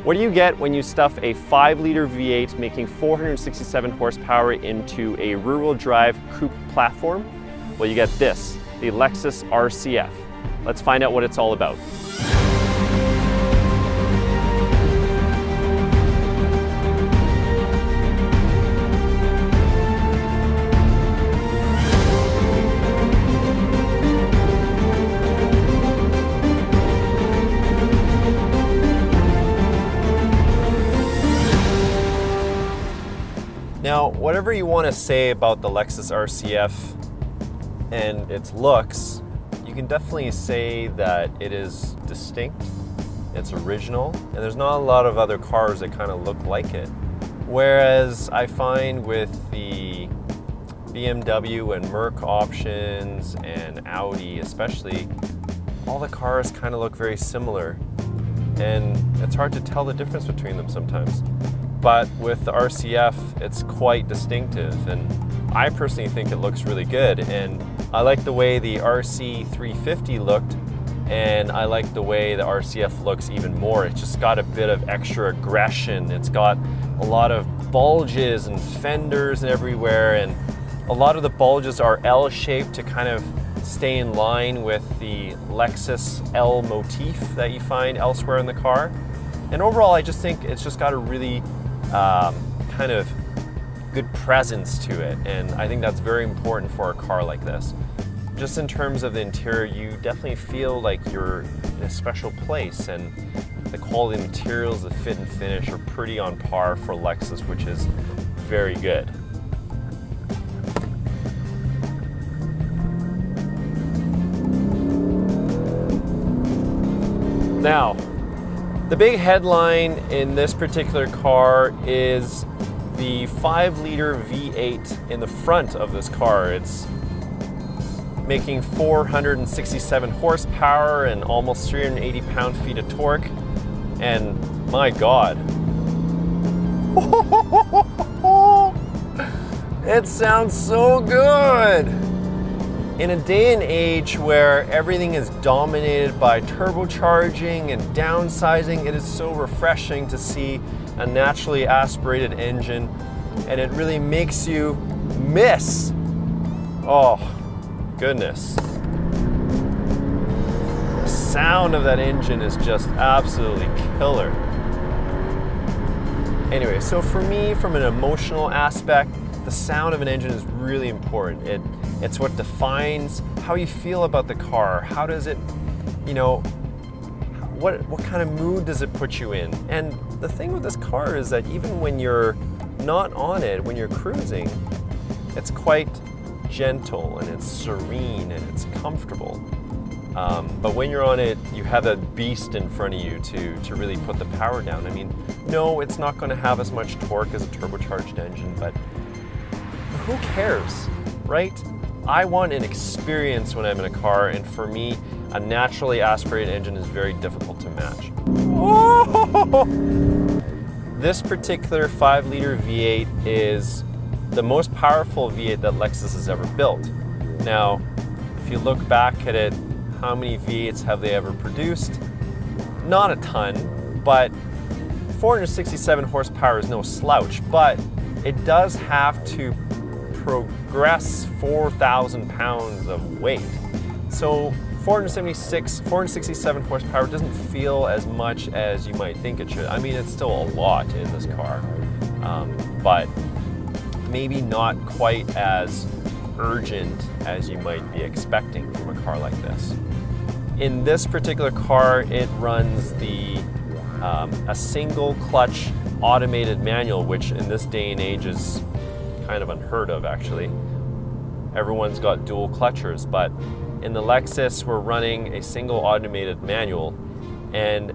What do you get when you stuff a 5-liter V8 making 467 horsepower into a rear-wheel drive coupe platform? Well, you get this, the Lexus RC-F. Let's find out what it's all about. Now, whatever you want to say about the Lexus RC-F and its looks, you can definitely say that it is distinct, it's original, and there's not a lot of other cars that kind of look like it. Whereas I find with the BMW and Merc options and Audi especially, all the cars kind of look very similar, and it's hard to tell the difference between them sometimes. But with the RC-F, it's quite distinctive, and I personally think it looks really good. And I like the way the RC350 looked, and I like the way the RC-F looks even more. It's just got a bit of extra aggression. It's got a lot of bulges and fenders and everywhere, and a lot of the bulges are L-shaped to kind of stay in line with the Lexus L motif that you find elsewhere in the car. And overall, I just think it's just got a really kind of good presence to it, and I think that's very important for a car like this. Just in terms of the interior, you definitely feel like you're in a special place, and the quality of materials, the fit and finish are pretty on par for Lexus, which is very good. Now, the big headline in this particular car is the 5-liter V8 in the front of this car. It's making 467 horsepower and almost 380 pound-feet of torque. And my God, it sounds so good. In a day and age where everything is dominated by turbocharging and downsizing, it is so refreshing to see a naturally aspirated engine, and it really makes you miss. Oh, goodness. The sound of that engine is just absolutely killer. Anyway, so for me, from an emotional aspect, the sound of an engine is really important. It's what defines how you feel about the car. How does it, you know, what kind of mood does it put you in? And the thing with this car is that even when you're not on it, when you're cruising, it's quite gentle and it's serene and it's comfortable. But when you're on it, you have that beast in front of you to really put the power down. I mean, no, it's not going to have as much torque as a turbocharged engine, but who cares, right? I want an experience when I'm in a car, and for me, a naturally aspirated engine is very difficult to match. Oh! This particular 5-liter V8 is the most powerful V8 that Lexus has ever built. Now, if you look back at it, how many V8s have they ever produced? Not a ton, but 467 horsepower is no slouch, but it does have to progress 4,000 pounds of weight. So 467 horsepower doesn't feel as much as you might think it should. I mean, it's still a lot in this car, but maybe not quite as urgent as you might be expecting from a car like this. In this particular car, it runs a single clutch automated manual, which in this day and age is kind of unheard of, actually. Everyone's got dual clutchers, but in the Lexus, we're running a single automated manual, and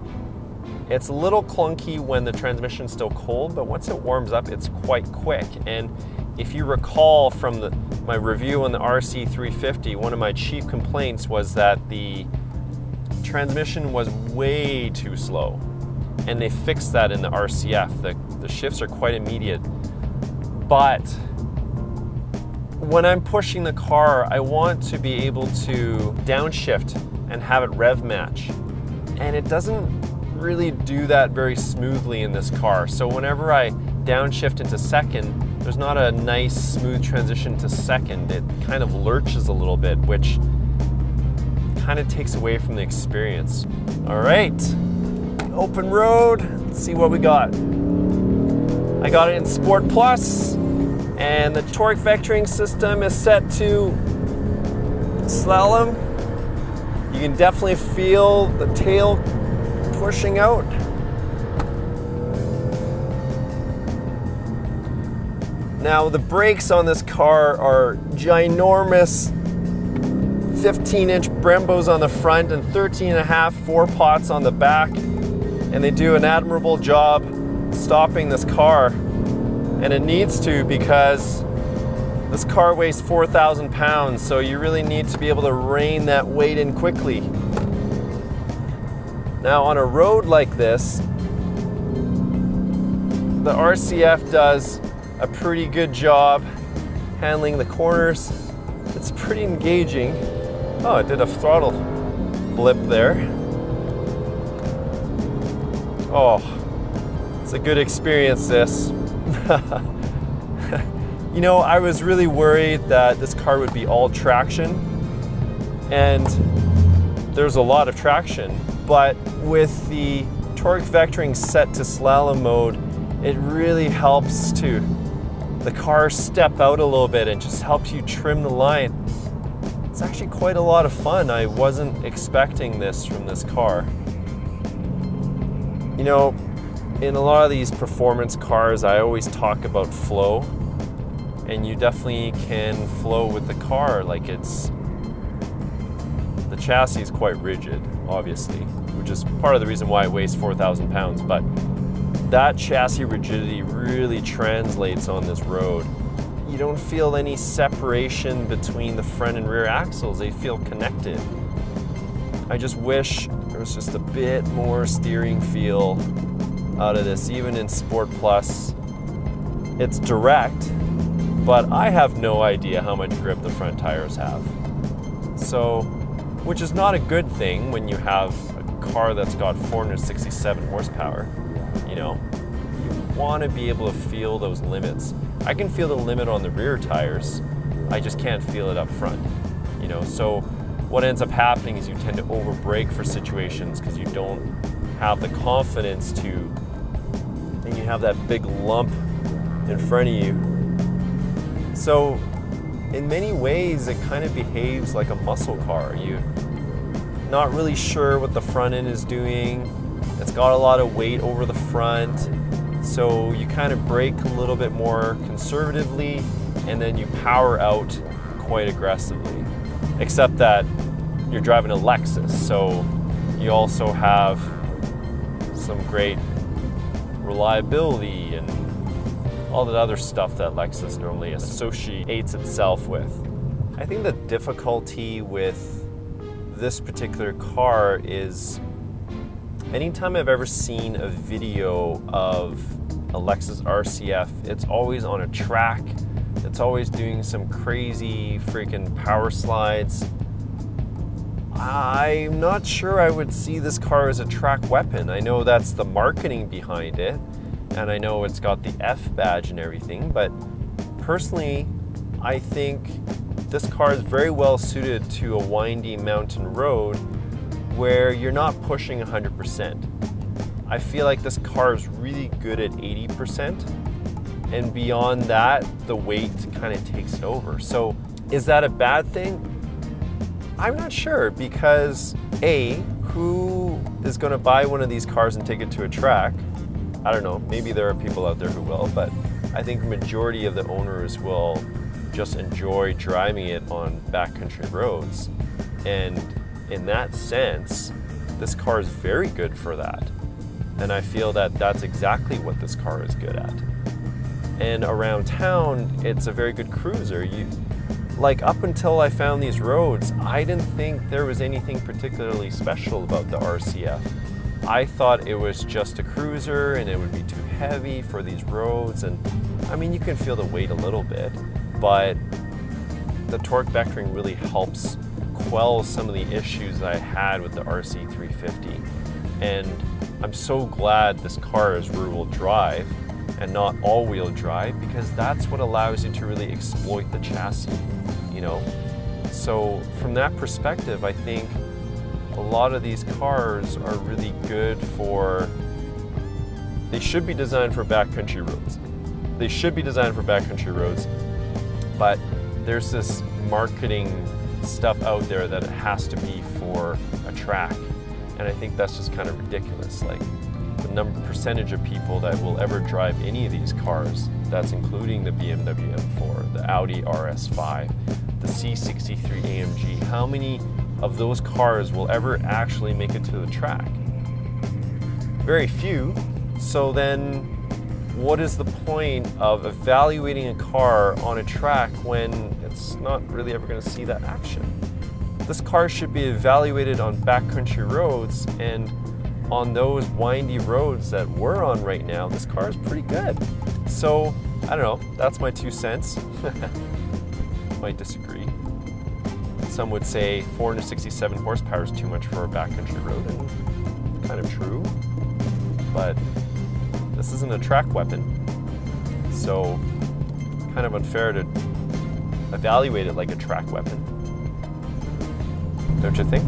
it's a little clunky when the transmission's still cold, but once it warms up, it's quite quick. And if you recall from my review on the RC350, one of my chief complaints was that the transmission was way too slow, and they fixed that in the RC-F. The shifts are quite immediate. But when I'm pushing the car, I want to be able to downshift and have it rev match. And it doesn't really do that very smoothly in this car. So whenever I downshift into second, there's not a nice smooth transition to second. It kind of lurches a little bit, which kind of takes away from the experience. All right, open road, let's see what we got. I got it in Sport Plus, and the torque vectoring system is set to slalom. You can definitely feel the tail pushing out. Now the brakes on this car are ginormous 15-inch Brembos on the front and 13.5 4-pots on the back, and they do an admirable job stopping this car, and it needs to, because this car weighs 4,000 pounds, so you really need to be able to rein that weight in quickly. Now on a road like this, the RC-F does a pretty good job handling the corners. It's pretty engaging. Oh, it did a throttle blip there. Oh, it's a good experience, this. You know, I was really worried that this car would be all traction, and there's a lot of traction, but with the torque vectoring set to slalom mode, it really helps the car step out a little bit and just helps you trim the line. It's actually quite a lot of fun. I wasn't expecting this from this car. You know, in a lot of these performance cars, I always talk about flow, and you definitely can flow with the car. Like, the chassis is quite rigid, obviously, which is part of the reason why it weighs 4,000 pounds, but that chassis rigidity really translates on this road. You don't feel any separation between the front and rear axles. They feel connected. I just wish there was just a bit more steering feel out of this, even in Sport Plus. It's direct, but I have no idea how much grip the front tires have. So, which is not a good thing when you have a car that's got 467 horsepower. You know, you want to be able to feel those limits. I can feel the limit on the rear tires, I just can't feel it up front. You know, so what ends up happening is you tend to over brake for situations because you don't have the confidence to, and you have that big lump in front of you. So in many ways, it kind of behaves like a muscle car. You're not really sure what the front end is doing. It's got a lot of weight over the front, so you kind of brake a little bit more conservatively, and then you power out quite aggressively. Except that you're driving a Lexus, so you also have some great reliability and all that other stuff that Lexus normally associates itself with. I think the difficulty with this particular car is anytime I've ever seen a video of a Lexus RC-F, it's always on a track. It's always doing some crazy freaking power slides. I'm not sure I would see this car as a track weapon. I know that's the marketing behind it, and I know it's got the F badge and everything, but personally, I think this car is very well suited to a windy mountain road where you're not pushing 100%. I feel like this car is really good at 80%, and beyond that, the weight kind of takes it over. So is that a bad thing? I'm not sure, because A, who is going to buy one of these cars and take it to a track? I don't know, maybe there are people out there who will, but I think the majority of the owners will just enjoy driving it on backcountry roads. And in that sense, this car is very good for that. And I feel that that's exactly what this car is good at. And around town, it's a very good cruiser. Like, up until I found these roads, I didn't think there was anything particularly special about the RC-F. I thought it was just a cruiser and it would be too heavy for these roads. And I mean, you can feel the weight a little bit, but the torque vectoring really helps quell some of the issues that I had with the RC350. And I'm so glad this car is rear-wheel drive and not all-wheel drive, because that's what allows you to really exploit the chassis, you know? So from that perspective, I think a lot of these cars are really good for, they should be designed for backcountry roads. They should be designed for backcountry roads, but there's this marketing stuff out there that it has to be for a track. And I think that's just kind of ridiculous. Like, the percentage of people that will ever drive any of these cars, that's including the BMW M4, the Audi RS5, the C63 AMG, how many of those cars will ever actually make it to the track? Very few. So then what is the point of evaluating a car on a track when it's not really ever going to see that action? This car should be evaluated on backcountry roads, and on those windy roads that we're on right now, this car is pretty good. So, I don't know, that's my 2 cents. Might disagree. Some would say 467 horsepower is too much for a backcountry road, and kind of true. But this isn't a track weapon, so kind of unfair to evaluate it like a track weapon. Don't you think?